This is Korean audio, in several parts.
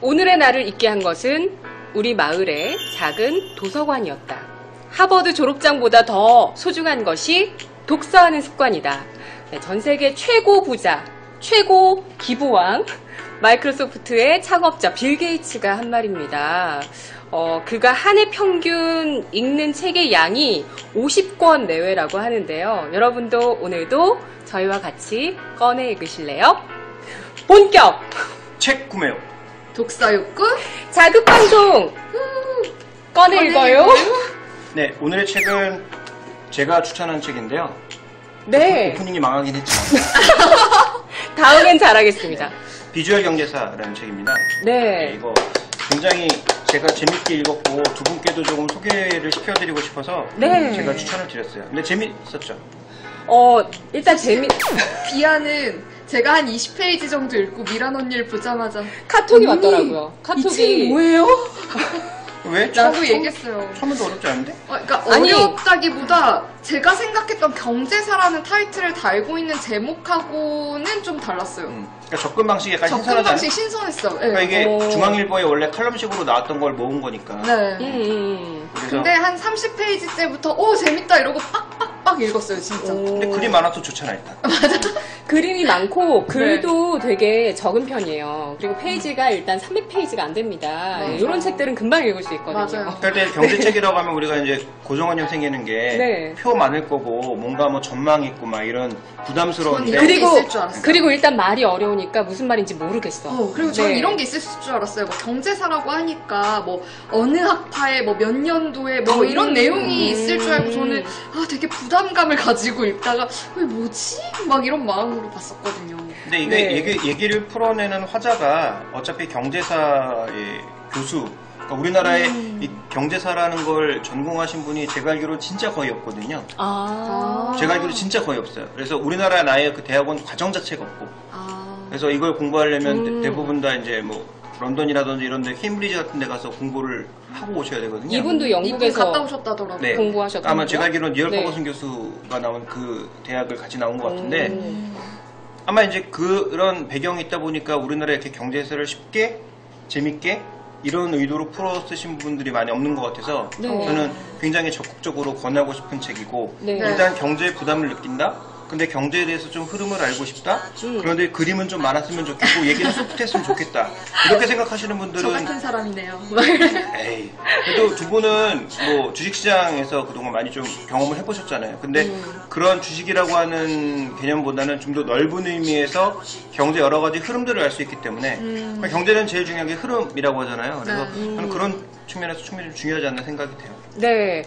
오늘의 나를 잊게 한 것은 우리 마을의 작은 도서관이었다. 하버드 졸업장보다 더 소중한 것이 독서하는 습관이다. 전 세계 최고 부자, 최고 기부왕, 마이크로소프트의 창업자 빌 게이츠가 한 말입니다. 그가 한 해 평균 읽는 책의 양이 50권 내외라고 하는데요. 여러분도 오늘도 저희와 같이 꺼내 읽으실래요? 본격! 책 구매요. 독서 욕구? 자극방송! 꺼내 읽어요? 네, 오늘의 책은 제가 추천한 책인데요. 네. 오프닝이 망하긴 했지만 다음엔 잘하겠습니다. 비주얼 경제사라는 책입니다. 네. 이거 굉장히 제가 재밌게 읽었고 두 분께도 조금 소개를 시켜드리고 싶어서 네. 제가 추천을 드렸어요. 근데 재밌었죠? 일단 비아는 제가 한 20페이지 정도 읽고 미란 언니를 보자마자 카톡이 언니, 왔더라고요. 이 카톡이. 책이 뭐예요? 왜? 나도 얘기했어요. 처음부터 어렵지 않은데? 그러니까 아니. 어렵다기보다 제가 생각했던 경제사라는 타이틀을 달고 있는 제목하고는 좀 달랐어요. 그러니까 접근 방식이 약간 접근 신선하지 않아요? 방식 신선했어. 네. 그러니까 이게 오. 중앙일보에 원래 칼럼식으로 나왔던 걸 모은 거니까. 네. 그래서 근데 한 30페이지 때부터 재밌다 이러고 빡빡빡 읽었어요 진짜. 근데 그림 많아서 좋잖아 일단. 그림이 많고 글도 되게 적은 편이에요. 그리고 페이지가 일단 300페이지가 안 됩니다. 맞아. 이런 책들은 금방 읽을 수 있거든요. 맞아요. 그럴 때 경제책이라고 하면 우리가 이제 고정관념 생기는 게 네. 표 많을 거고 뭔가 뭐 전망 있고 막 이런 부담스러운데 이런 게 있을 줄 알았어요. 그리고 일단 말이 어려우니까 무슨 말인지 모르겠어. 그리고 저는 네. 이런 게 있을 줄 알았어요. 뭐 경제사라고 하니까 뭐 어느 학파에 뭐 몇 년도에 뭐 이런 내용이 있을 줄 알고 저는 되게 부담감을 가지고 읽다가 왜 뭐지? 막 이런 마음으로 봤었거든요. 근데 이게 네. 얘기를 풀어내는 화자가 어차피 경제사의 교수, 그러니까 우리나라에 이 경제사라는 걸 전공하신 분이 제가 알기로 진짜 거의 없거든요. 제가 알기로 진짜 거의 없어요. 그래서 우리나라 나의 그 대학원 과정 자체가 없고, 그래서 이걸 공부하려면 대부분 다 이제 뭐 런던이라든지 이런 데 케임브리지 같은 데 가서 공부를 하고 오셔야 되거든요. 이분도 이분 영국에서 갔다 오셨다더라고요. 네. 공부하셨다고요? 아마 제가 알기로는 니얼 네. 퍼거슨 교수가 나온 그 대학을 같이 나온 것 같은데 아마 이제 그런 배경이 있다 보니까 우리나라에 이렇게 경제사를 쉽게 재밌게 이런 의도로 풀어 쓰신 분들이 많이 없는 것 같아서 네. 저는 굉장히 적극적으로 권하고 싶은 책이고 네. 일단 경제에 부담을 느낀다? 근데 경제에 대해서 좀 흐름을 알고 싶다? 그런데 그림은 좀 많았으면 좋겠고 얘기는 소프트했으면 좋겠다. 이렇게 생각하시는 저 분들은 같은 사람이네요. 에이, 그래도 두 분은 뭐 주식시장에서 그동안 많이 좀 경험을 해보셨잖아요. 근데 그런 주식이라고 하는 개념보다는 좀 더 넓은 의미에서 경제 여러 가지 흐름들을 알 수 있기 때문에 그러니까 경제는 제일 중요한 게 흐름이라고 하잖아요. 그래서 저는 그런 측면에서 충분히 좀 중요하지 않나 생각이 돼요. 네.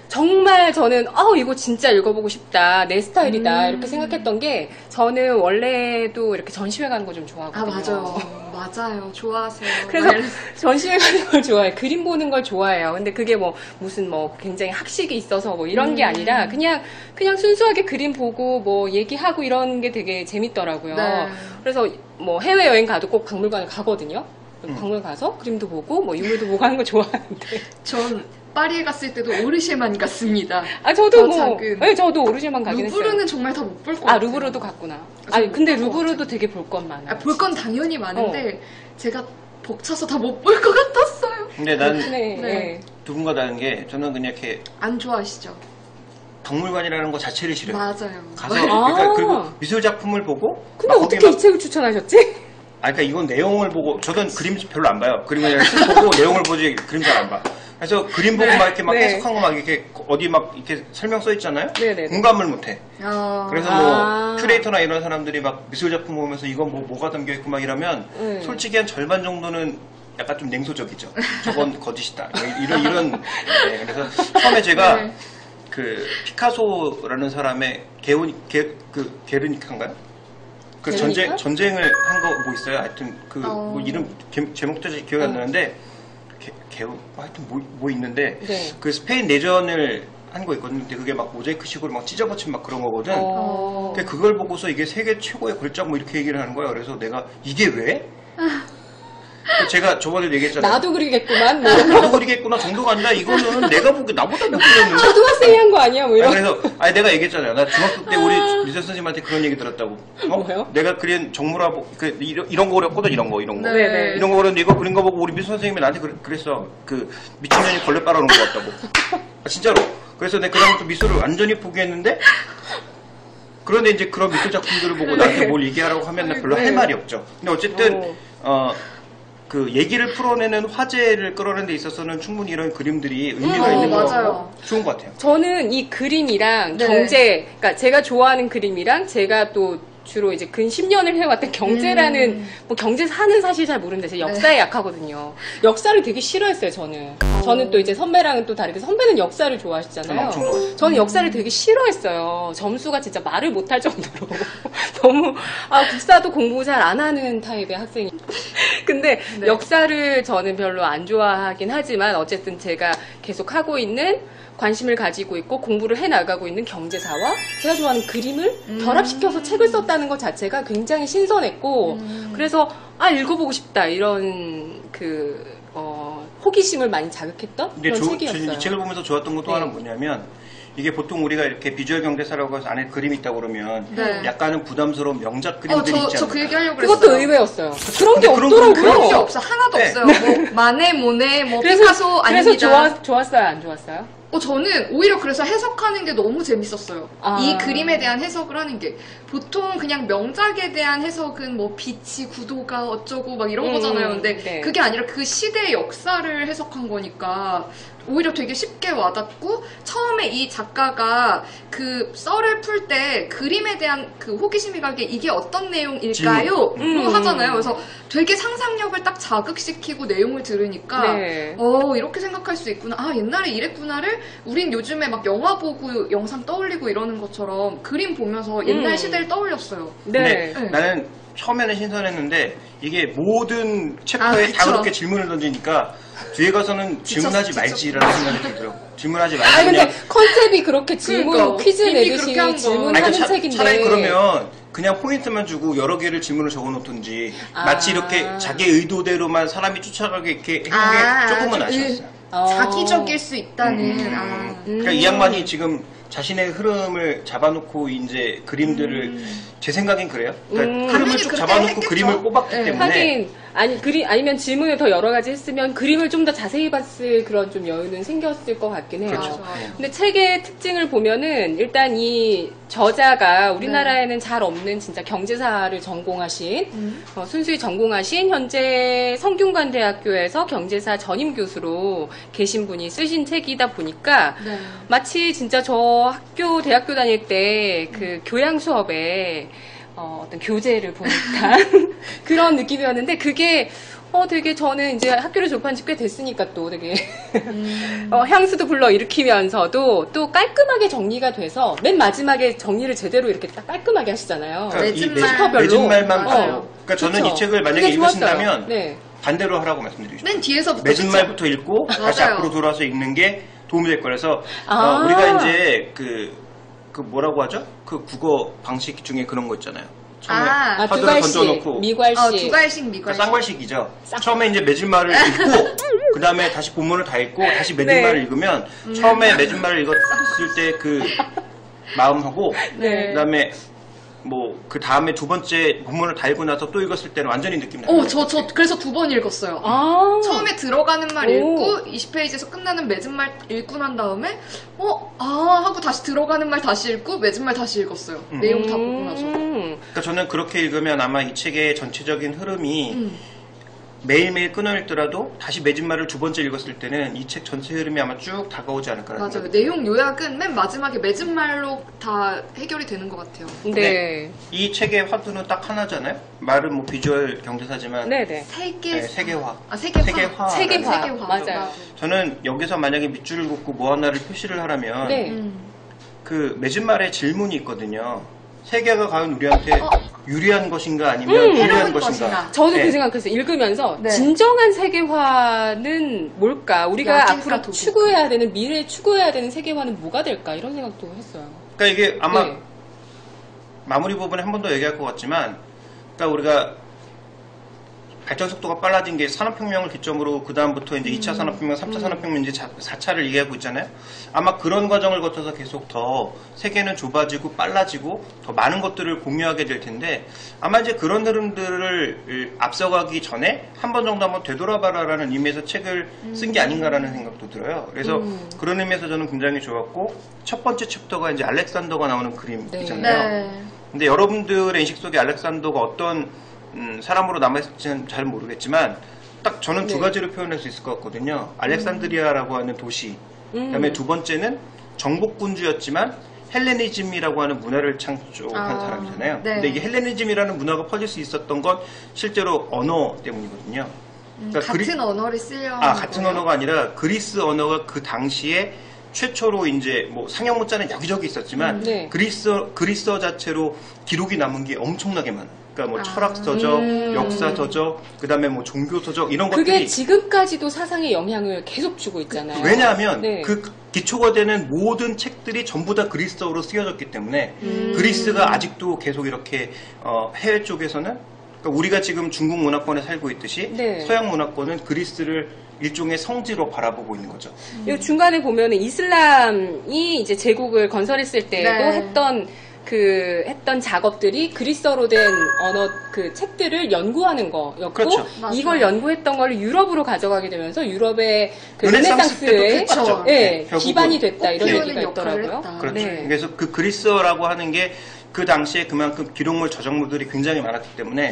정말 저는 이거 진짜 읽어보고 싶다. 내 스타일이다. 이렇게 생각했던 게 저는 원래도 이렇게 전시회 가는 거 좀 좋아하거든요. 맞아요. 좋아하세요. 그래서 전시회 가는 걸 좋아해요. 그림 보는 걸 좋아해요. 근데 그게 뭐 무슨 뭐 굉장히 학식이 있어서 뭐 이런 게 아니라 그냥 순수하게 그림 보고 뭐 얘기하고 이런 게 되게 재밌더라고요. 네. 그래서 뭐 해외여행 가도 꼭 박물관을 가거든요. 박물관 가서 그림도 보고 뭐 유물도 보고 하는 거 좋아하는데. 전 파리에 갔을 때도 오르쉐만 갔습니다. 저도 작은. 네, 저도 오르쉐만 가긴 했어요. 루브르는 정말 다 못 볼 것 같아요. 루브르도 갔구나. 전 근데 못 볼 것 루브르도 되게 볼 건 많아. 볼 건 당연히 많은데 제가 벅차서 다 못 볼 것 같았어요. 근데 난 네. 두 분과 다른 게 저는 그냥 이렇게 안 좋아하시죠? 박물관이라는 거 자체를 싫어요. 맞아요. 가서 그러니까 그리고 미술 작품을 보고 근데 어떻게 이 책을 추천하셨지? 그러니까 이건 내용을 보고 저는 그림 별로 안 봐요. 그림을 그냥 쓱 보고 내용을 보지 그림 잘 안 봐. 그래서 그림 보고 막 이렇게 막 해석한 거 막 이렇게 어디 막 이렇게 설명 써 있잖아요. 네네네. 공감을 못 해. 그래서 뭐 큐레이터나 이런 사람들이 막 미술 작품 보면서 이건 뭐가 담겨 있고 막 이러면 솔직히 한 절반 정도는 약간 좀 냉소적이죠. 저건 거짓이다. 이런 네, 그래서 처음에 제가 그 피카소라는 사람의 게르니카인가요? 그 게르니카? 전쟁을 한 거 뭐 있어요? 하여튼 그 뭐 이름 제목도 잘 기억이 안 나는데 하여튼 뭐 있는데 네. 그 스페인 내전을 한 거 있거든요. 근데 그게 막 모자이크식으로 막 찢어붙인 막 그런 거거든. 근데 그걸 보고서 이게 세계 최고의 걸작 뭐 이렇게 얘기를 하는 거야. 그래서 내가 이게 왜? 제가 저번에 얘기했잖아요. 나도 그리겠구만. 뭐. 나도 그리겠구나 정도가 아니라 이거는 내가 보기 나보다 못 그렸는데. 초등학생이 한 거 아니야? 뭐 이런. 그래서 내가 얘기했잖아요. 나 중학교 때 우리 미술 선생님한테 그런 얘기 들었다고. 뭐요? 내가 그린 정물하고 이런 거 그렸거든. 이런 거. 네네. 이런 거 그렸는데 이거 그린 거 보고 우리 미술 선생님이 나한테 그랬어. 그 미친년이 걸레 빨아놓은 것 같다고. 진짜로. 그래서 내가 그다음부터 미술을 완전히 포기했는데. 그런데 이제 그런 미술 작품들을 보고 나한테 뭘 얘기하라고 하면 나 별로 할 말이 없죠. 근데 어쨌든 그 얘기를 풀어내는 화제를 끌어내는 데 있어서는 충분히 이런 그림들이 의미가 있는 거 맞아요. 좋은 것 같아요. 저는 이 그림이랑 네. 경제, 그러니까 제가 좋아하는 그림이랑 제가 또 주로 이제 근 10년을 해왔던 경제라는, 뭐 경제사는 사실 잘 모르는데 제가 역사에 약하거든요. 역사를 되게 싫어했어요, 저는. 저는 또 이제 선배랑은 또 다르게 선배는 역사를 좋아하시잖아요. 엄청 좋아했어요. 저는 역사를 되게 싫어했어요. 점수가 진짜 말을 못할 정도로. 너무, 국사도 공부 잘 안 하는 타입의 학생이. 근데 네. 역사를 저는 별로 안 좋아하긴 하지만 어쨌든 제가 계속 하고 있는 관심을 가지고 있고 공부를 해나가고 있는 경제사와 제가 좋아하는 그림을 결합시켜서 책을 썼다는 것 자체가 굉장히 신선했고 그래서 읽어보고 싶다 이런 호기심을 많이 자극했던 근데 그런 책이었어요. 이 책을 보면서 좋았던 것도 네. 하나 뭐냐면 이게 보통 우리가 이렇게 비주얼 경제사라고 해서 안에 그림이 있다고 그러면 네. 약간은 부담스러운 명작 그림들이 있지 저 그 않을까. 얘기 하려고 그랬어요. 그것도 의외였어요. 그런 게 그런 없더라고요. 그런 게 없어. 하나도 네. 없어요. 뭐 마네, 모네, 뭐 피카소 아닙니다. 그래서 좋았어요, 안 좋았어요? 저는 오히려 그래서 해석하는 게 너무 재밌었어요. 아. 이 그림에 대한 해석을 하는 게. 보통 그냥 명작에 대한 해석은 뭐 빛이 구도가 어쩌고 막 이런 거잖아요. 근데 네. 그게 아니라 그 시대의 역사를 해석한 거니까 오히려 되게 쉽게 와닿고 처음에 이 작가가 그 썰을 풀 때 그림에 대한 그 호기심이 가게 이게 어떤 내용일까요? 로 하잖아요. 그래서 되게 상상력을 딱 자극시키고 내용을 들으니까 네. 이렇게 생각할 수 있구나. 옛날에 이랬구나를 우린 요즘에 막 영화 보고 영상 떠올리고 이러는 것처럼 그림 보면서 옛날 시대를 떠올렸어요. 네. 근데 나는 처음에는 신선했는데 이게 모든 챕터에 다 그쵸. 그렇게 질문을 던지니까 뒤에 가서는 질문하지 지쳤어. 말지라는 생각이 들더라고. 질문하지 말지. 아니 그냥 근데 컨셉이 그렇게 질문 그러니까, 퀴즈 이미 내듯이 그렇게 한 거. 질문하는 책인데 차라리 그러면 그냥 포인트만 주고 여러 개를 질문을 적어놓든지 마치 이렇게 자기 의도대로만 사람이 쫓아가게 이렇게 하는 게 조금은 아쉬웠어요. 자기적일 수 있다는. 그러니까 이 양반이 지금 자신의 흐름을 잡아놓고 이제 그림들을 제 생각엔 그래요. 그러니까 흐름을 당연히 쭉 그렇게 잡아놓고 했겠죠. 그림을 뽑았기 네. 때문에 하긴 아니면 질문을 더 여러 가지 했으면 그림을 좀 더 자세히 봤을 그런 좀 여유는 생겼을 것 같긴 해요. 그렇죠. 근데 책의 특징을 보면은 일단 이 저자가 우리나라에는 잘 없는 진짜 경제사를 전공하신 순수히 전공하신 현재 성균관대학교에서 경제사 전임 교수로 계신 분이 쓰신 책이다 보니까 네. 마치 진짜 저 대학교 다닐 때 그 교양 수업에 어떤 교재를 보는 듯한 그런 느낌이었는데 그게 되게 저는 이제 학교를 졸업한 지 꽤 됐으니까 또 되게 향수도 불러 일으키면서도 또 깔끔하게 정리가 돼서 맨 마지막에 정리를 제대로 이렇게 딱 깔끔하게 하시잖아요. 그러니까 이 매진말. 챕터별로. 매진말만 어. 봐요. 그러니까 저는 그쵸. 이 책을 만약에 그게 읽으신다면 좋았어요. 네. 반대로 하라고 말씀드리고 싶어요. 맨 뒤에서부터. 매진말부터 읽고 다시 맞아요. 앞으로 돌아와서 읽는 게 도움이 될 거라서 아. 우리가 이제 그 뭐라고 하죠? 그 국어 방식 중에 그런 거 있잖아요. 처음에 두 화두를 갈씩, 던져놓고 미괄씩. 두 갈씩, 그러니까 미괄씩. 쌍괄식이죠. 처음에 이제 매진말을 읽고 그 다음에 다시 본문을 다 읽고 다시 매진말을 네. 읽으면 처음에 매진말을 읽었을 때 그 마음하고 네. 그 다음에 뭐 그 다음에 두 번째 본문을 다 읽고 나서 또 읽었을 때는 완전히 느낌 나요. 저 그래서 2번 읽었어요. 처음에 들어가는 말 오. 읽고 20페이지에서 끝나는 매진말 읽고 난 다음에 하고 다시 들어가는 말 다시 읽고 매진말 다시 읽었어요. 내용 다 보고 나서. 그러니까 저는 그렇게 읽으면 아마 이 책의 전체적인 흐름이 매일매일 끊어읽더라도 다시 매진말을 두 번째 읽었을 때는 이 책 전체 흐름이 아마 쭉 다가오지 않을까라는 맞아요. 생각이 내용 요약은 맨 마지막에 매진말로 다 해결이 되는 것 같아요. 네. 이 책의 화두는 딱 하나잖아요. 말은 뭐 비주얼 경제사지만 네네. 세계화. 세계화. 세계화. 맞아요. 저는 여기서 만약에 밑줄을 긋고 뭐 하나를 표시를 하라면 네. 그 매진말에 질문이 있거든요. 세계가 과연 우리한테 유리한 것인가 아니면 불리한 것인가. 저도 네. 그 생각했어요. 읽으면서 네. 진정한 세계화는 뭘까? 우리가 야길까, 앞으로 도길까? 추구해야 되는 미래에 추구해야 되는 세계화는 뭐가 될까? 이런 생각도 했어요. 그러니까 이게 아마 네. 마무리 부분에 한 번 더 얘기할 것 같지만, 그러니까 우리가 발전 속도가 빨라진 게 산업혁명을 기점으로 그 다음부터 이제 2차 산업혁명, 3차 산업혁명 이제 4차를 얘기하고 있잖아요. 아마 그런 과정을 거쳐서 계속 더 세계는 좁아지고 빨라지고 더 많은 것들을 공유하게 될 텐데 아마 이제 그런 흐름들을 앞서가기 전에 한 번 정도 한번 되돌아봐라라는 의미에서 책을 쓴 게 아닌가라는 생각도 들어요. 그래서 그런 의미에서 저는 굉장히 좋았고 첫 번째 챕터가 이제 알렉산더가 나오는 그림이잖아요. 네. 근데 여러분들의 인식 속에 알렉산더가 어떤 사람으로 남아있을지는 잘 모르겠지만 딱 저는 두 가지로 표현할 수 있을 것 같거든요. 알렉산드리아라고 하는 도시, 그다음에 두 번째는 정복군주였지만 헬레니즘이라고 하는 문화를 창조한 사람이잖아요. 네. 근데 이게 헬레니즘이라는 문화가 퍼질 수 있었던 건 실제로 언어 때문이거든요. 그러니까 같은 언어를 쓰려는 같은 거예요? 언어가 아니라 그리스 언어가 그 당시에 최초로 이제 뭐 상형 문자는 여기저기 있었지만 네. 그리스어 자체로 기록이 남은 게 엄청나게 많아요. 그러니까 뭐 철학 서적, 역사 서적, 그다음에 뭐 종교 서적 이런 그게 것들이 지금까지도 사상에 영향을 계속 주고 있잖아요. 왜냐하면 네. 그 기초가 되는 모든 책들이 전부 다 그리스어로 쓰여졌기 때문에 그리스가 아직도 계속 이렇게 해외 쪽에서는 그러니까 우리가 지금 중국 문화권에 살고 있듯이 네. 서양 문화권은 그리스를 일종의 성지로 바라보고 있는 거죠. 이 중간에 보면은 이슬람이 이제 제국을 건설했을 때도 네. 했던 작업들이 그리스어로 된 언어 그 책들을 연구하는 거였고 그렇죠. 이걸 연구했던 걸 유럽으로 가져가게 되면서 유럽의 그 르네상스 르네상스의 때도 그랬죠. 예, 결국은. 기반이 됐다 이런 꽃피우는 얘기가 역할을 있더라고요. 했다. 그렇죠. 네. 그래서 그 그리스어라고 하는 게 그 당시에 그만큼 기록물 저작물들이 굉장히 많았기 때문에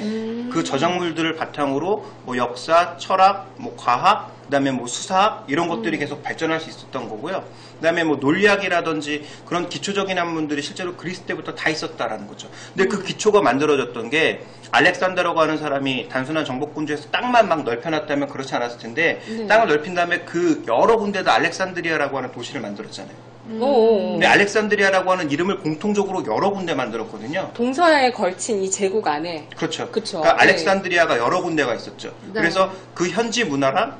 그 저작물들을 바탕으로 뭐 역사, 철학, 뭐 과학, 그다음에 뭐 수사학 이런 것들이 계속 발전할 수 있었던 거고요. 그다음에 뭐 논리학이라든지 그런 기초적인 학문들이 실제로 그리스 때부터 다 있었다라는 거죠. 근데 그 기초가 만들어졌던 게 알렉산더라고 하는 사람이 단순한 정복군주에서 땅만 막 넓혀놨다면 그렇지 않았을 텐데 땅을 넓힌 다음에 그 여러 군데다 알렉산드리아라고 하는 도시를 만들었잖아요. 근데 알렉산드리아라고 하는 이름을 공통적으로 여러 군데 만들었거든요. 동서양에 걸친 이 제국 안에 그렇죠. 그쵸. 그러니까 네. 알렉산드리아가 여러 군데가 있었죠. 네. 그래서 그 현지 문화랑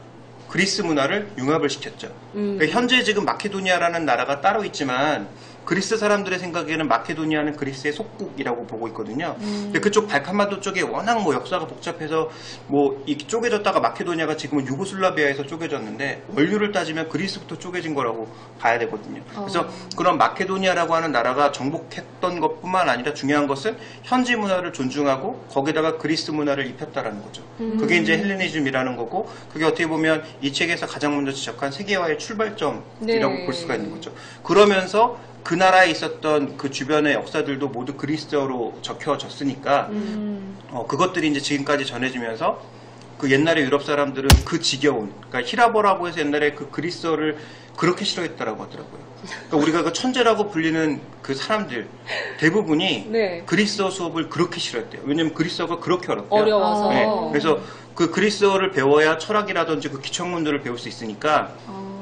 그리스 문화를 융합을 시켰죠. 그러니까 현재 지금 마케도니아라는 나라가 따로 있지만 그리스 사람들의 생각에는 마케도니아는 그리스의 속국이라고 보고 있거든요. 근데 그쪽 발칸반도 쪽에 워낙 뭐 역사가 복잡해서 뭐 이 쪼개졌다가 마케도니아가 지금은 유고슬라비아에서 쪼개졌는데 원류를 따지면 그리스부터 쪼개진 거라고 봐야 되거든요. 그래서 그런 마케도니아라고 하는 나라가 정복했던 것뿐만 아니라 중요한 것은 현지 문화를 존중하고 거기다가 그리스 문화를 입혔다라는 거죠. 그게 이제 헬레니즘이라는 거고 그게 어떻게 보면 이 책에서 가장 먼저 지적한 세계화의 출발점이라고 네. 볼 수가 있는 거죠. 그러면서 그 나라에 있었던 그 주변의 역사들도 모두 그리스어로 적혀졌으니까 그것들이 이제 지금까지 전해지면서 그 옛날에 유럽 사람들은 그 지겨운 그러니까 히라버라고 해서 옛날에 그 그리스어를 그렇게 싫어했다라고 하더라고요. 그러니까 우리가 그 천재라고 불리는 그 사람들 대부분이 네. 그리스어 수업을 그렇게 싫어했대요. 왜냐면 그리스어가 그렇게 어렵대요. 어려워서 네, 그래서 그 그리스어를 배워야 철학이라든지 그 기초학문들을 배울 수 있으니까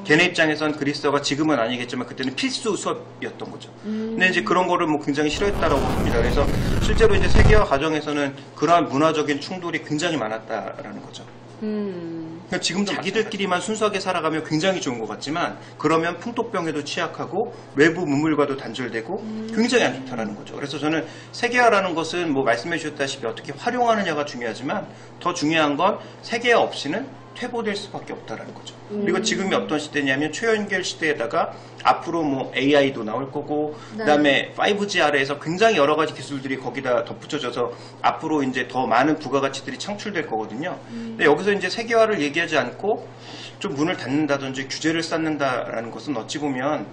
걔네 입장에선 그리스어가 지금은 아니겠지만 그때는 필수 수업이었던 거죠. 근데 이제 그런 거를 뭐 굉장히 싫어했다라고 합니다. 그래서 실제로 이제 세계화 과정에서는 그러한 문화적인 충돌이 굉장히 많았다라는 거죠. 그러니까 지금도 자기들끼리만 순수하게 살아가면 굉장히 좋은 것 같지만 그러면 풍토병에도 취약하고 외부 문물과도 단절되고 굉장히 안 좋다라는 거죠. 그래서 저는 세계화라는 것은 뭐 말씀해 주셨다시피 어떻게 활용하느냐가 중요하지만 더 중요한 건 세계화 없이는 퇴보될 수밖에 없다라는 거죠. 그리고 지금이 어떤 시대냐면 초연결 시대에다가 앞으로 뭐 AI도 나올 거고 그다음에 5G 아래에서 굉장히 여러 가지 기술들이 거기다 덧붙여져서 앞으로 이제 더 많은 부가가치들이 창출될 거거든요. 근데 여기서 이제 세계화를 얘기하지 않고 좀 문을 닫는다든지 규제를 쌓는다라는 것은 어찌 보면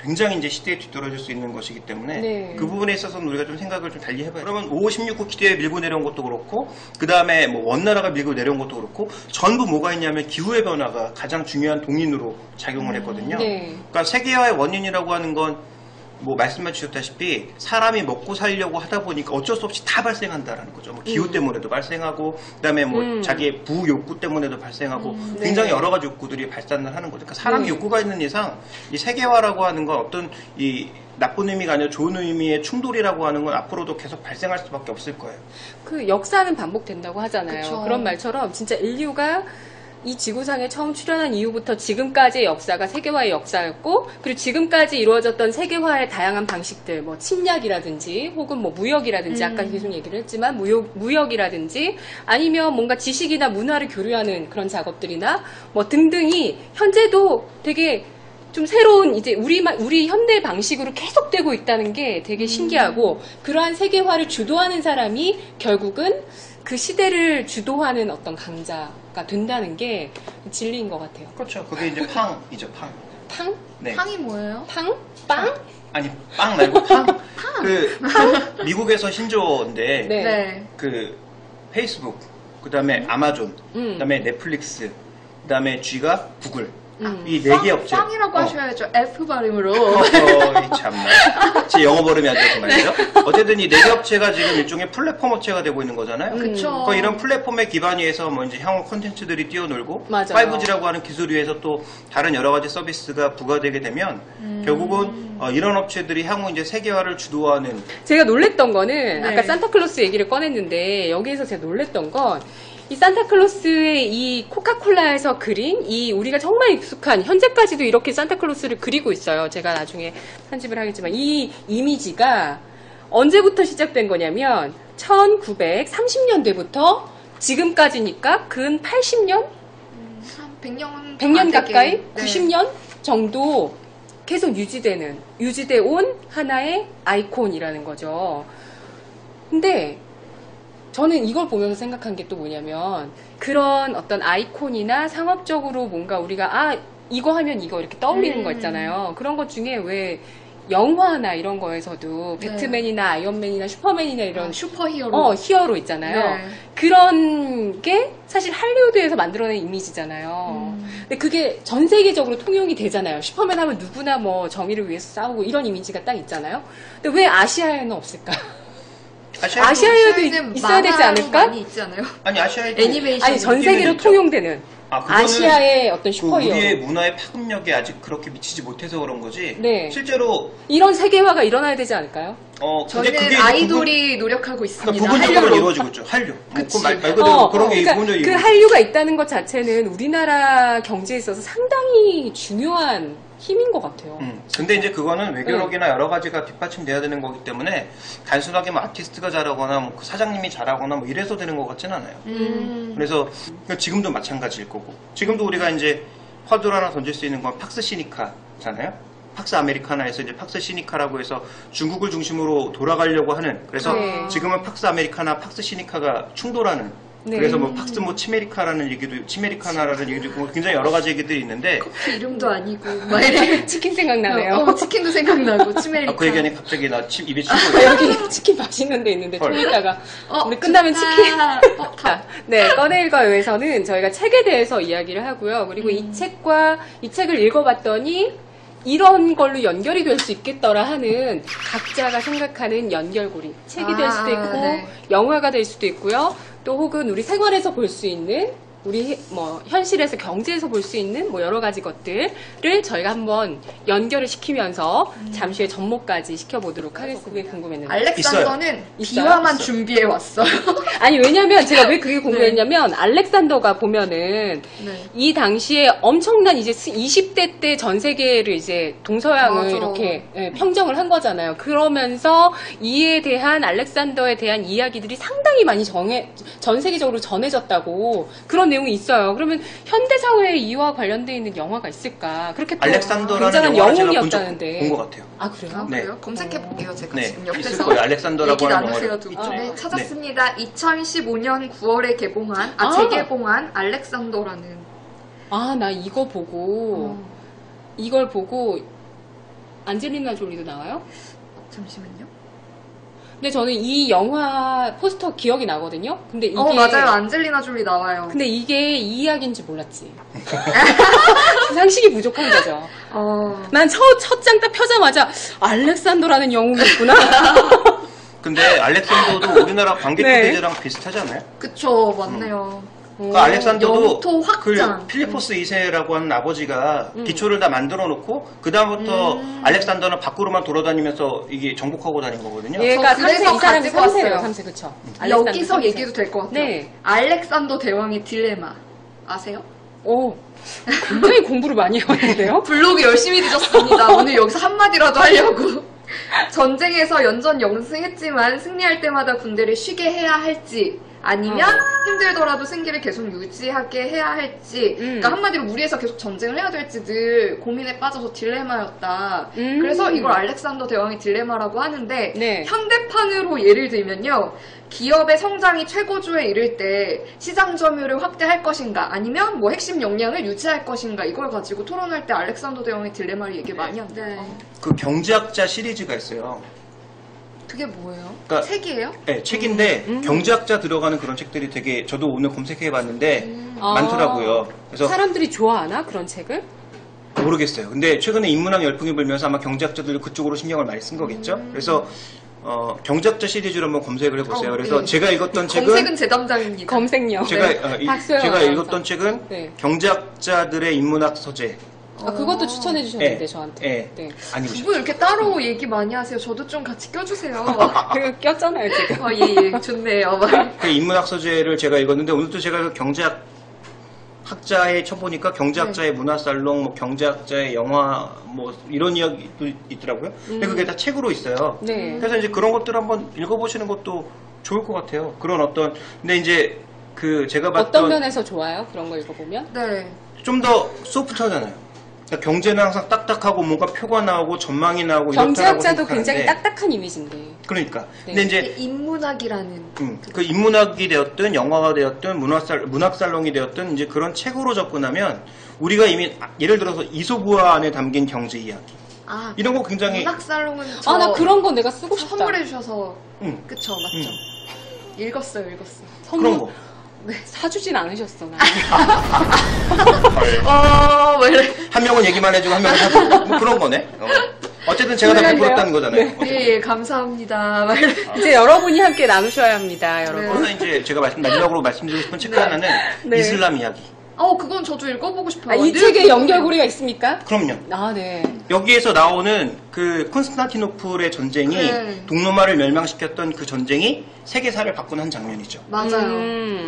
굉장히 이제 시대에 뒤떨어질 수 있는 것이기 때문에 네. 그 부분에 있어서는 우리가 좀 생각을 좀 달리 해봐요. 그러면 5, 16구 기대에 밀고 내려온 것도 그렇고 그 다음에 뭐 원나라가 밀고 내려온 것도 그렇고 전부 뭐가 있냐면 기후의 변화가 가장 중요한 동인으로 작용을 했거든요. 네. 그러니까 세계화의 원인이라고 하는 건 뭐 말씀해 주셨다시피 사람이 먹고 살려고 하다 보니까 어쩔 수 없이 다 발생한다라는 거죠. 뭐 기후 때문에도 발생하고 그다음에 뭐 자기의 부욕구 욕구 때문에도 발생하고 굉장히 네. 여러 가지 욕구들이 발산을 하는 거죠. 그러니까 사람이 욕구가 있는 이상 이 세계화라고 하는 건 어떤 이 나쁜 의미가 아니라 좋은 의미의 충돌이라고 하는 건 앞으로도 계속 발생할 수밖에 없을 거예요. 그 역사는 반복된다고 하잖아요. 그쵸. 그런 말처럼 진짜 인류가 이 지구상에 처음 출현한 이후부터 지금까지의 역사가 세계화의 역사였고, 그리고 지금까지 이루어졌던 세계화의 다양한 방식들, 뭐 침략이라든지 혹은 뭐 무역이라든지 아까 계속 얘기를 했지만 무역이라든지 아니면 뭔가 지식이나 문화를 교류하는 그런 작업들이나 뭐 등등이 현재도 되게 좀 새로운 이제 우리 현대 방식으로 계속되고 있다는 게 되게 신기하고, 그러한 세계화를 주도하는 사람이 결국은 그 시대를 주도하는 어떤 강자가 된다는 게 진리인 것 같아요. 그렇죠. 그게 이제 팡이죠, 팡. 팡? 네. 팡이 뭐예요? 팡? 빵? 아니, 빵 말고 팡. 그 미국에서 신조어인데 네. 네. 그 페이스북, 그다음에 아마존, 그다음에 넷플릭스, 그다음에 G가 구글. 이 네 개 업체. 빵이라고 하셔야죠. F 발음으로. 참나. 제 영어 발음이 안 좋은 말이죠. 어쨌든 이 네 개 업체가 지금 일종의 플랫폼 업체가 되고 있는 거잖아요. 그쵸. 이런 플랫폼에 기반해서 뭐 이제 향후 콘텐츠들이 뛰어놀고, 맞아요. 5G라고 하는 기술 위에서 또 다른 여러 가지 서비스가 부과되게 되면 결국은 이런 업체들이 향후 이제 세계화를 주도하는. 제가 놀랬던 거는 네. 아까 산타클로스 얘기를 꺼냈는데 여기에서 제가 놀랬던 건 이 산타클로스의 이 코카콜라에서 그린 이 우리가 정말 익숙한, 현재까지도 이렇게 산타클로스를 그리고 있어요. 제가 나중에 편집을 하겠지만 이 이미지가 언제부터 시작된 거냐면 1930년대부터 지금까지니까 근 80년? 한 100년 100년 가까이? 네. 90년 정도 계속 유지돼 온 하나의 아이콘이라는 거죠. 근데 저는 이걸 보면서 생각한 게 또 뭐냐면, 그런 어떤 아이콘이나 상업적으로 뭔가 우리가 이거 하면 이거 이렇게 떠올리는 거 있잖아요. 그런 것 중에 왜 영화나 이런 거에서도 네. 배트맨이나 아이언맨이나 슈퍼맨이나 이런 슈퍼히어로. 히어로 있잖아요. 네. 그런 게 사실 할리우드에서 만들어낸 이미지잖아요. 근데 그게 전 세계적으로 통용이 되잖아요. 슈퍼맨 하면 누구나 뭐 정의를 위해서 싸우고 이런 이미지가 딱 있잖아요. 근데 왜 아시아에는 없을까? 아시아에도 있어야 되지 않을까? 많이 있지 않아요? 아니, 아시아에도 애니메이션. 아니, 전 세계로 있죠. 통용되는 그거는 아시아의 어떤 그 슈퍼히어로. 우리의 문화의 파급력이 아직 그렇게 미치지 못해서 그런 거지. 네. 실제로 이런 세계화가 일어나야 되지 않을까요? 근데 저희는 아이돌이 노력하고 있습니다. 부분적으로 한류로. 이루어지고 있죠. 한류. 그치. 말 그대로 그런 게 그러니까 부분적으로 그 이루어지고 한류가 있다는 것 자체는 우리나라 경제에 있어서 상당히 중요한 힘인 것 같아요. 근데 이제 그거는 외교력이나 여러 가지가 뒷받침돼야 되는 거기 때문에 단순하게 뭐 아티스트가 잘하거나 뭐 그 사장님이 잘하거나 뭐 이래서 되는 것 같진 않아요. 그래서 지금도 마찬가지일 거고, 지금도 우리가 이제 화두를 하나 던질 수 있는 건 팍스 시니카잖아요. 팍스 아메리카나에서 이제 팍스 시니카라고 해서 중국을 중심으로 돌아가려고 하는, 그래서 네. 지금은 팍스 아메리카나, 팍스 시니카가 충돌하는. 네. 그래서 뭐 팍스 뭐 치메리카라는 얘기도, 치메리카나라는 얘기도 있고 굉장히 여러 가지 얘기들이 있는데, 커피 이름도 아니고 막 이래. 치킨 생각나네요. 치킨도 생각나고 치메리카. 그 얘기하니 갑자기 나 입에 침이 여기 치킨 맛있는 데 있는데 헐. 좀 이따가 우리 끝나면 좋다. 치킨. 네, 꺼내일과에서는 저희가 책에 대해서 이야기를 하고요. 그리고 이 책을 읽어봤더니 이런 걸로 연결이 될 수 있겠더라 하는 각자가 생각하는 연결고리. 책이 될 수도 있고, 네. 영화가 될 수도 있고요. 또 혹은 우리 생활에서 볼 수 있는, 우리 뭐 현실에서 경제에서 볼 수 있는 뭐 여러 가지 것들을 저희가 한번 연결을 시키면서 잠시 후에 접목까지 시켜보도록 하겠습니다. 그게 궁금했는데. 알렉산더는 있어요? 비화만 있어요. 준비해 왔어요. 아니, 왜냐면 제가 왜 그게 궁금했냐면 알렉산더가 보면은 네. 이 당시에 엄청난 이제 20대 때 전 세계를 이제 동서양을 맞아. 이렇게 평정을 한 거잖아요. 그러면서 이에 대한 알렉산더에 대한 이야기들이 상당히 많이 전 세계적으로 전해졌다고 그런 내용이 있어요. 그러면 현대 사회에 이와 관련돼 있는 영화가 있을까? 그렇게 또 알렉산더라는 굉장한 영화를 제가 영웅이었다는데. 본 것 같아요. 아, 그래요? 아, 네. 그래요? 검색해 볼게요. 제가 네, 지금 있을 옆에서 거예요. 알렉산더라고 얘기 하는 나누세요. 영화가 두 있죠. 분. 네, 네. 찾았습니다. 2015년 9월에 개봉한 재개봉한 알렉산더라는. 아, 나 이거 보고 이걸 보고 안젤리나 졸리도 나와요? 잠시만요. 근데 저는 이 영화 포스터 기억이 나거든요. 근데 이게 맞아요. 안젤리나 졸리 나와요. 근데 이게 이 이야기인지 몰랐지. 상식이 부족한 거죠. 난 첫 장 딱 펴자마자 알렉산더라는 영웅이 있구나. 근데 알렉산더도 우리나라 관객 네. 대제랑 비슷하지 않아요? 그쵸, 맞네요. 그 알렉산더도 영토 확장. 그 필리포스 2세라고 하는 아버지가 기초를 다 만들어 놓고 그 다음부터 알렉산더는 밖으로만 돌아다니면서 이게 정복하고 다닌 거거든요. 얘가 저 그래서 3세, 이 사람이 가지고 3세예요. 왔어요. 3세, 그쵸. 여기서 알렉산더 얘기해도 될 것 같아요. 네. 알렉산더 대왕의 딜레마 아세요? 오, 굉장히 공부를 많이 해왔는데요? 블로그 열심히 드셨습니다. 오늘 여기서 한마디라도 하려고. 전쟁에서 연전 영승했지만 승리할 때마다 군대를 쉬게 해야 할지 아니면 힘들더라도 생계를 계속 유지하게 해야 할지 그러니까 한마디로 무리해서 계속 전쟁을 해야 될지 늘 고민에 빠져서 딜레마였다. 그래서 이걸 알렉산더 대왕의 딜레마라고 하는데 네. 현대판으로 예를 들면요. 기업의 성장이 최고조에 이를 때 시장 점유율을 확대할 것인가 아니면 뭐 핵심 역량을 유지할 것인가 이걸 가지고 토론할 때 알렉산더 대왕의 딜레마를 얘기 많이 합니다. 그 경제학자 시리즈가 있어요. 그게 뭐예요? 그러니까 책이에요? 네, 책인데 경제학자 들어가는 그런 책들이 되게 저도 오늘 검색해봤는데 많더라고요. 그래서 사람들이 좋아하나 그런 책을? 모르겠어요. 근데 최근에 인문학 열풍이 불면서 아마 경제학자들이 그쪽으로 신경을 많이 쓴 거겠죠. 그래서 경제학자 시리즈로 한번 검색을 해보세요. 그래서 네. 제가 읽었던 책은 검색은 제 담당입니다. 검색력. 박소영 제가 아나운서. 읽었던 책은 네. 경제학자들의 인문학 서재. 그것도 추천해 주셨는데 네. 저한테. 네. 네. 아니고 두 분 이렇게 따로 얘기 많이 하세요. 저도 좀 같이 껴주세요. 그리고 꼈잖아요 지금. 예, 좋네요. 그 인문학 서재를 제가 읽었는데 오늘도 제가 그 경제학자에 쳐보니까 경제학자의 문화살롱, 뭐 경제학자의 영화, 뭐 이런 이야기도 있더라고요. 근데 그게 다 책으로 있어요. 네. 그래서 이제 그런 것들 한번 읽어보시는 것도 좋을 것 같아요. 그런 어떤 근데 이제 그 제가 봤던 어떤 면에서 좋아요? 그런 거 읽어보면? 네. 좀 더 소프트하잖아요. 그러니까 경제는 항상 딱딱하고 뭔가 표가 나오고 전망이 나오고 경제학자도 이렇다라고 굉장히 생각하는데 딱딱한 이미지인데. 그러니까. 네. 근데 이제 인문학이라는 그 인문학이 되었든 영화가 되었든 문학살롱이 되었든 이제 그런 책으로 접근하면 우리가 이미 예를 들어서 이솝우화 안에 담긴 경제 이야기 이런 거 굉장히 문학살롱은 아, 나 그런 거 내가 쓰고 싶다. 선물해 주셔서 응. 그쵸 맞죠? 읽었어요. 그런 거. 사주진 않으셨어. 나. 뭐 이래. 한 명은 얘기만 해주고 한 명은 사주고 뭐 그런 거네. 어쨌든 제가 다 그러네요. 베풀었다는 거잖아요. 네. 예, 감사합니다. 막 이래. 이제 여러분이 함께 나누셔야 합니다, 여러분. 네. 그러나 이제 제가 마지막으로 말씀드리고 싶은 책 하나는 네. 이슬람 이야기. 그건 저도 읽어보고 싶어요. 이 책에 연결고리가 있습니까? 그럼요. 아, 네. 여기에서 나오는 그 콘스탄티노플의 전쟁이 네. 동로마를 멸망시켰던 그 전쟁이 세계사를 바꾼 한 장면이죠. 맞아요.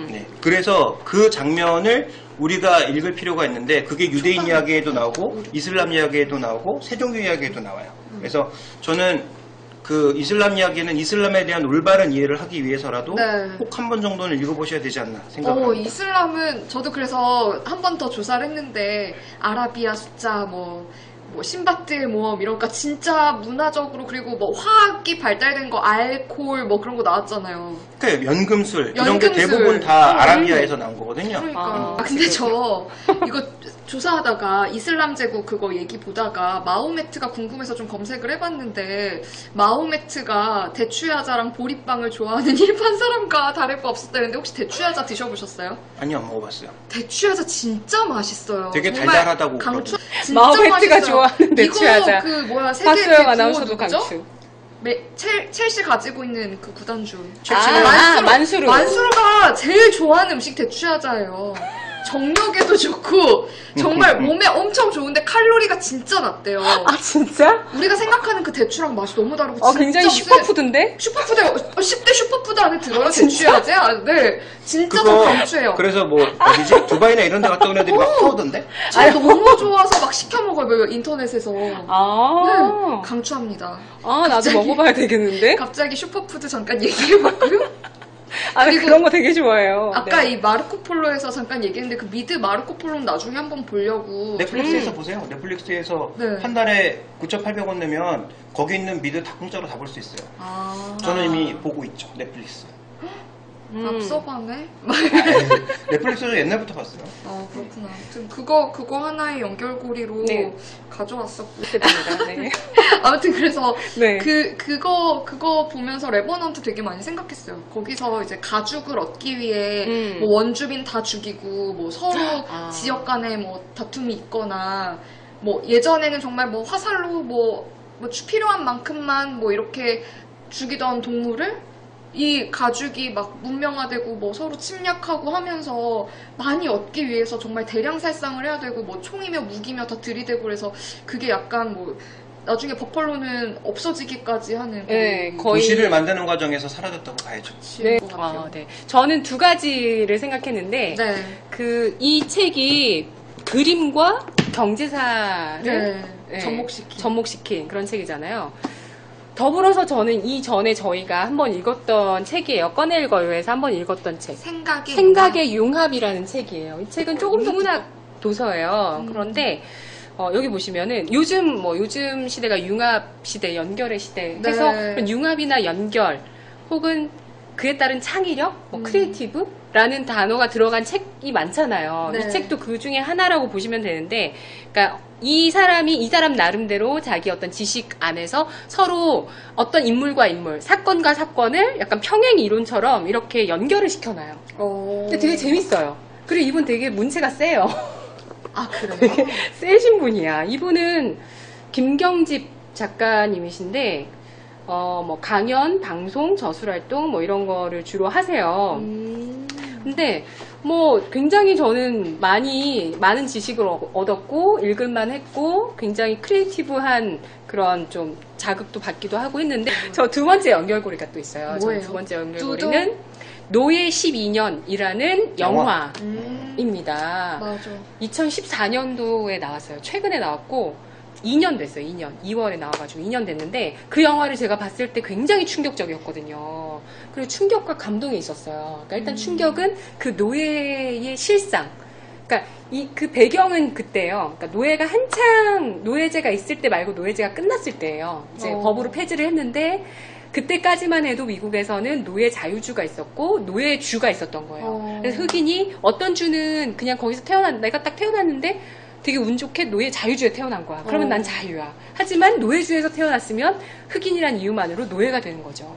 네. 그래서 그 장면을 우리가 읽을 필요가 있는데 그게 유대인 이야기에도 나오고 이슬람 이야기에도 나오고 세종교 이야기에도 나와요. 그래서 저는 그 이슬람 이야기는 이슬람에 대한 올바른 이해를 하기 위해서라도 네. 꼭 한 번 정도는 읽어보셔야 되지 않나 생각합니다. 이슬람은 저도 그래서 한 번 더 조사를 했는데 아라비아 숫자 뭐 신밧드의 모험 이런 거 진짜 문화적으로 그리고 뭐 화학이 발달된 거 알코올 뭐 그런 거 나왔잖아요. 그러니까 연금술 이런 게 연금술. 대부분 다 아라비아에서 나온 거거든요. 그러니까. 근데 저 이거 조사하다가 이슬람 제국 그거 얘기 보다가 마호메트가 궁금해서 좀 검색을 해봤는데 마호메트가 대추야자랑 보리빵을 좋아하는 일반 사람과 다를 바 없었다는데 혹시 대추야자 드셔보셨어요? 아니요, 안 먹어봤어요. 대추야자 진짜 맛있어요. 되게 정말 달달하다고 강추. 그러던데. 진짜 마호메트가 맛있어요. 좋아하는 대추야자. 이거 그 뭐야 세계 박소영 아나운서도 누구죠? 강추. 첼시 가지고 있는 그 구단주. 만수르. 만수르가 제일 좋아하는 음식 대추야자예요. 정력에도 좋고 정말 몸에 엄청 좋은데 칼로리가 진짜 낮대요. 아, 진짜? 우리가 생각하는 그 대추랑 맛이 너무 다르고 진짜 굉장히 무슨 슈퍼푸드인데? 슈퍼푸드 10대 슈퍼푸드 안에 들어요 대추야자. 네, 진짜 저 강추해요. 그래서 뭐 어디지? 두바이나 이런 데 갔다 온 애들이 막 사오던데? 저 너무 좋아서 막 시켜 먹어요 인터넷에서. 아. 네, 강추합니다. 아, 나도 먹어봐야 되겠는데? 갑자기 슈퍼푸드 잠깐 얘기해봤고요. 아, 나 그리고 그런 거 되게 좋아해요. 아까 네. 이 마르코폴로에서 잠깐 얘기했는데 그 미드 마르코폴로는 나중에 한번 보려고. 넷플릭스에서 보세요. 넷플릭스에서 네. 한 달에 9,800원 내면 거기 있는 미드 다 공짜로 다 볼 수 있어요. 저는 이미 보고 있죠. 넷플릭스. 앞서방에? 넷플릭스를 옛날부터 봤어요. 그렇구나. 아무튼 그거 하나의 연결고리로 네. 가져왔었고. 됩니다. 네. 아무튼 그래서 네. 그거 보면서 레버넌트 되게 많이 생각했어요. 거기서 이제 가죽을 얻기 위해 뭐 원주민 다 죽이고 뭐 서로 지역 간에 뭐 다툼이 있거나 뭐 예전에는 정말 뭐 화살로 뭐 필요한 만큼만 뭐 이렇게 죽이던 동물을 이 가죽이 막 문명화되고 뭐 서로 침략하고 하면서 많이 얻기 위해서 정말 대량 살상을 해야 되고 뭐 총이며 무기며 다 들이대고 그래서 그게 약간 뭐 나중에 버팔로는 없어지기까지 하는 네, 거의 도시를 만드는 과정에서 사라졌다고 봐야죠. 네. 것 같아요. 네. 저는 두 가지를 생각했는데 네. 이 책이 그림과 경제사를 네. 네, 접목시킨 그런 책이잖아요. 더불어서 저는 이전에 저희가 한번 읽었던 책이에요. 꺼내 읽어요에서 한번 읽었던 책. 생각의 융합이라는 책이에요. 이 책은 조금 더 문학 도서예요. 그런데 여기 보시면은 요즘 시대가 융합 시대, 연결의 시대 해서 그런 융합이나 연결 혹은 그에 따른 창의력, 크리에이티브라는 단어가 들어간 책이 많잖아요. 네. 이 책도 그 중에 하나라고 보시면 되는데, 그러니까 이 사람 나름대로 자기 어떤 지식 안에서 서로 어떤 인물과 인물, 사건과 사건을 약간 평행 이론처럼 이렇게 연결을 시켜놔요. 근데 되게 재밌어요. 그리고 이분 되게 문체가 세요. 아, 그래요? 되게 세신 분이야. 이분은 김경집 작가님이신데, 강연, 방송, 저술활동, 이런 거를 주로 하세요. 근데, 굉장히 저는 많은 지식을 얻었고, 읽을만 했고, 굉장히 크리에이티브한 그런 좀 자극도 받기도 하고 했는데, 저 두 번째 연결고리가 또 있어요. 뭐예요? 두 번째 연결고리는 노예 12년이라는 영화입니다. 맞아. 2014년도에 나왔어요. 최근에 나왔고 2년 됐어요. 2년. 2월에 나와가지고 2년 됐는데 그 영화를 제가 봤을 때 굉장히 충격적이었거든요. 그리고 충격과 감동이 있었어요. 그러니까 일단 충격은 그 노예의 실상. 그러니까 그 배경은 그때예요. 그러니까 노예가 한창 노예제가 있을 때 말고 노예제가 끝났을 때예요. 이제 법으로 폐지를 했는데 그때까지만 해도 미국에서는 노예 자유주가 있었고 노예주가 있었던 거예요. 그래서 흑인이 어떤 주는 그냥 거기서 내가 딱 태어났는데 되게 운 좋게 노예 자유주에 태어난 거야. 그러면 난 자유야. 하지만 노예주에서 태어났으면 흑인이란 이유만으로 노예가 되는 거죠.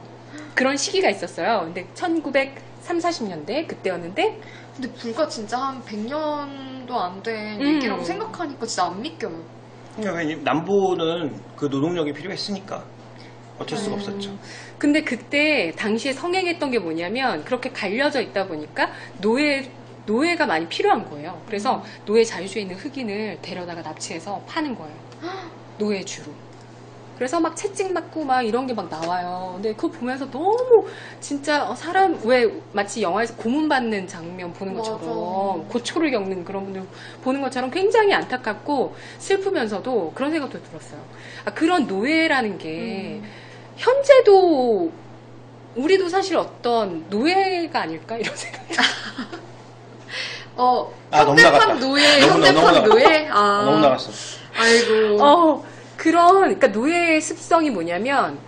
그런 시기가 있었어요. 근데 1930, 40년대 그때였는데 근데 불과 진짜 한 100년도 안 된 얘기라고 생각하니까 진짜 안 믿겨요. 그러니까 남부는 그 노동력이 필요했으니까 어쩔 수가 없었죠. 근데 그때 당시에 성행했던 게 뭐냐면 그렇게 갈려져 있다 보니까 노예가 많이 필요한 거예요. 그래서 노예 자유주에 있는 흑인을 데려다가 납치해서 파는 거예요. 노예주로. 그래서 막 채찍 맞고 막 이런 게 막 나와요. 근데 그거 보면서 너무 진짜 왜 마치 영화에서 고문받는 장면 보는 것처럼 맞아. 고초를 겪는 그런 분들 보는 것처럼 굉장히 안타깝고 슬프면서도 그런 생각도 들었어요. 그런 노예라는 게 현재도 우리도 사실 어떤 노예가 아닐까 이런 생각. 현대판 노예, 현대판 노예. 너무 나갔어. 아이고. 그러니까 노예의 습성이 뭐냐면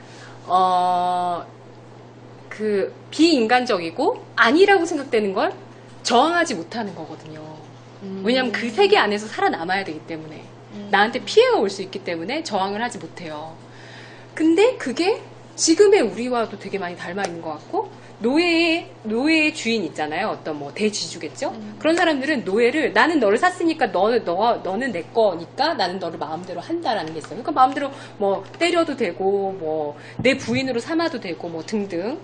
그 비인간적이고 아니라고 생각되는 걸 저항하지 못하는 거거든요. 왜냐면 그 세계 안에서 살아남아야 되기 때문에 나한테 피해가 올 수 있기 때문에 저항을 하지 못해요. 근데 그게 지금의 우리와도 되게 많이 닮아 있는 것 같고 노예의 주인 있잖아요. 어떤 대지주겠죠? 그런 사람들은 노예를 나는 너를 샀으니까 너는 내 거니까 나는 너를 마음대로 한다라는 게 있어요. 그러니까 마음대로 때려도 되고 내 부인으로 삼아도 되고 등등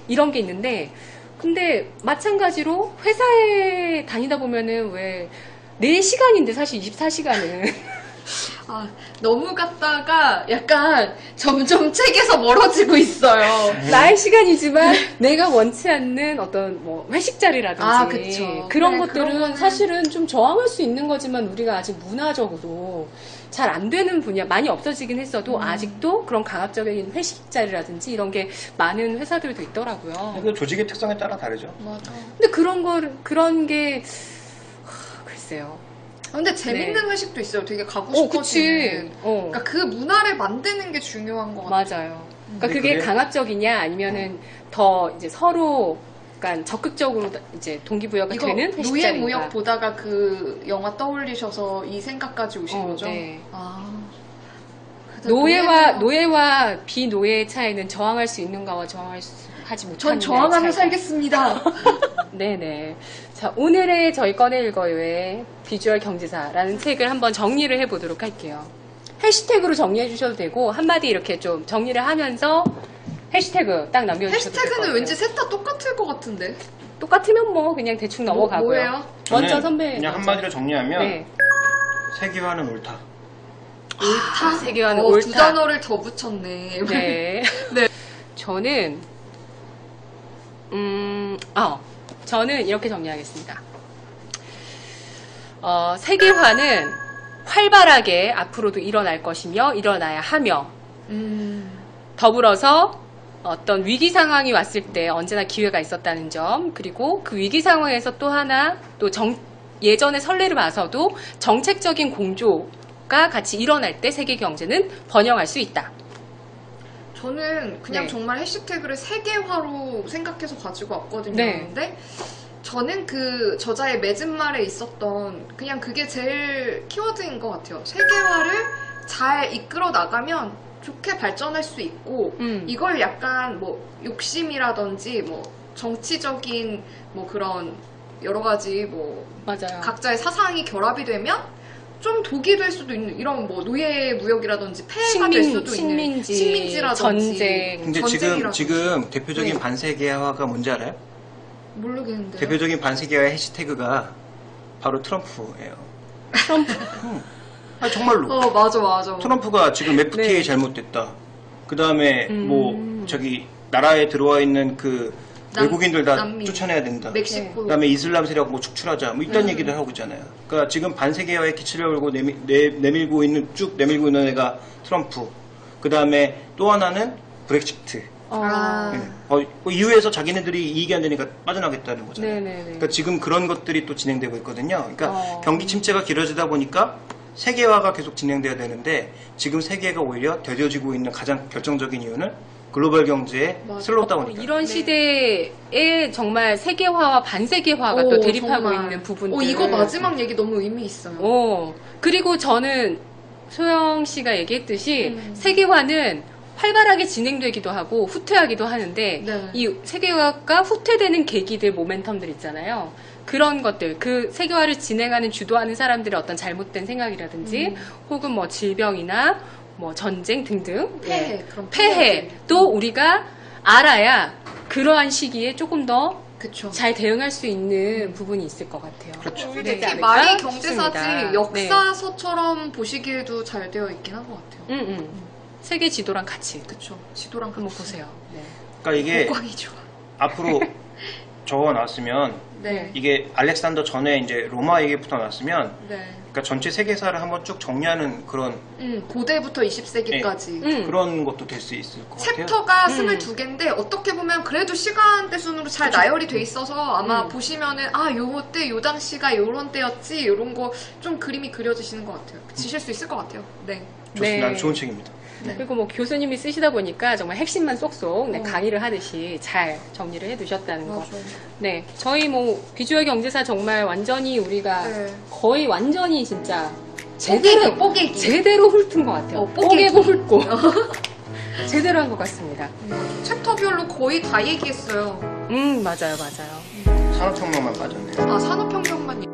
이런 게 있는데 근데 마찬가지로 회사에 다니다 보면은 왜 내 시간인데 사실 24시간은 너무 갔다가 약간 점점 책에서 멀어지고 있어요. 나의 시간이지만 내가 원치 않는 어떤 회식 자리라든지 그쵸. 그런 네, 것들은 그런 거는 사실은 좀 저항할 수 있는 거지만 우리가 아직 문화적으로 잘 안 되는 분야 많이 없어지긴 했어도 아직도 그런 강압적인 회식 자리라든지 이런 게 많은 회사들도 있더라고요. 그 조직의 특성에 따라 다르죠. 맞아. 근데 그런 게 글쎄요. 근데 재밌는 회식도 있어요. 되게 가고 그치. 싶어지는. 그러니까 그 문화를 만드는 게 중요한 것 같아요. 맞아요. 그러니까 그게 강압적이냐 아니면은 더 이제 서로 약간 적극적으로 이제 동기부여가 되는 회식 노예 자리인가. 무역 보다가 그 영화 떠올리셔서 이 생각까지 오신 거죠? 네. 노예와 비노예의 차이는 저항할 수 있는가와 하지 못하는 전 저항하며 살겠습니다. 네네. 자, 오늘의 저희 꺼내 읽어요의 비주얼 경제사라는 책을 한번 정리를 해보도록 할게요. 해시태그로 정리해 주셔도 되고 한마디 이렇게 좀 정리를 하면서 해시태그 딱 남겨주셔도 돼요. 해시태그는 왠지 셋 다 똑같을 것 같은데. 똑같으면 그냥 대충 넘어가고요. 뭐예요? 먼저 선배. 그냥 한마디로 정리하면 네. 세계화는 옳다. 옳다? 세계화는 두 옳다. 단어를 더 붙였네. 네. 네. 저는 저는 이렇게 정리하겠습니다. 세계화는 활발하게 앞으로도 일어날 것이며 일어나야 하며 더불어서 어떤 위기 상황이 왔을 때 언제나 기회가 있었다는 점, 그리고 그 위기 상황에서 또 하나 또 예전의 선례를 봐서도 정책적인 공조가 같이 일어날 때 세계 경제는 번영할 수 있다. 저는 그냥 네. 정말 해시태그를 세계화로 생각해서 가지고 왔거든요. 네. 근데 저는 그 저자의 맺은 말에 있었던 그냥 그게 제일 키워드인 것 같아요. 세계화를 잘 이끌어 나가면 좋게 발전할 수 있고 이걸 약간 뭐 욕심이라든지 뭐 정치적인 뭐 그런 여러 가지 뭐 맞아요. 각자의 사상이 결합이 되면 좀 독이 될 수도 있는 이런 뭐 노예 무역이라든지 폐해가 될 수도 있는 식민지라든지 전쟁. 근데 지금 대표적인 네. 반세계화가 뭔지 알아요? 모르겠는데 대표적인 반세계화 해시태그가 바로 트럼프예요. 트럼프. 정말로. 맞아 트럼프가 지금 FTA 네. 잘못됐다. 그 다음에 뭐 저기 나라에 들어와 있는 그 외국인들 다 남미, 쫓아내야 된다. 멕시코 그 다음에 이슬람 세력 뭐 축출하자. 뭐 이딴 얘기를 하고 있잖아요. 그러니까 지금 반세계화에 기치를 걸고 내밀고 있는 애가 트럼프. 그 다음에 또 하나는 브렉시트. 이후에서 자기네들이 이익이 안 되니까 빠져나겠다는 거잖아요. 네네네. 그러니까 지금 그런 것들이 또 진행되고 있거든요. 그러니까 경기 침체가 길어지다 보니까 세계화가 계속 진행돼야 되는데 지금 세계가 오히려 더뎌지고 있는 가장 결정적인 이유는 글로벌 경제의 슬로우다운이다. 이런 시대에 정말 세계화와 반세계화가 또 대립하고 정말. 있는 부분들. 이거 마지막 얘기 너무 의미 있어요. 그리고 저는 소영 씨가 얘기했듯이 세계화는 활발하게 진행되기도 하고 후퇴하기도 하는데 네. 이 세계화가 후퇴되는 계기들, 모멘텀들 있잖아요. 그런 것들, 그 세계화를 진행하는 주도하는 사람들의 어떤 잘못된 생각이라든지 혹은 뭐 질병이나 뭐 전쟁 등등 그런 폐해도 우리가 알아야 그러한 시기에 조금 더 그쵸. 잘 대응할 수 있는 부분이 있을 것 같아요. 그렇죠. 솔직히 말이 경제사지 역사서처럼 보시기에도 잘 되어 있긴 한 것 같아요. 세계 지도랑 같이. 그쵸. 지도랑 한번 같이. 보세요. 네. 그러니까 이게 꽝이 좋아. 앞으로 적어 놨으면 네. 이게 알렉산더 전에 이제 로마 얘기부터 났으면 네. 그러니까 전체 세계사를 한번 쭉 정리하는 그런 고대부터 20세기까지. 그런 것도 될 수 있을 것 같아요. 챕터가 22개인데 어떻게 보면 그래도 시간대 순으로 잘 나열이 돼 있어서 아마 보시면은 요때 요 당시가 요런 때였지 요런 거 좀 그림이 그려지시는 것 같아요. 지실 수 있을 것 같아요. 네. 좋습니다. 아주 좋은 책입니다. 네. 그리고 뭐 교수님이 쓰시다 보니까 정말 핵심만 쏙쏙 강의를 하듯이 잘 정리를 해두셨다는 거. 맞아요. 네, 저희 뭐 비주얼 경제사 정말 완전히 우리가 거의 완전히 진짜 뽀개기. 제대로 훑은 것 같아요. 뽀개고 훑고 제대로 한 것 같습니다. 챕터별로 거의 다 얘기했어요. 맞아요. 산업혁명만 빠졌네요. 산업혁명만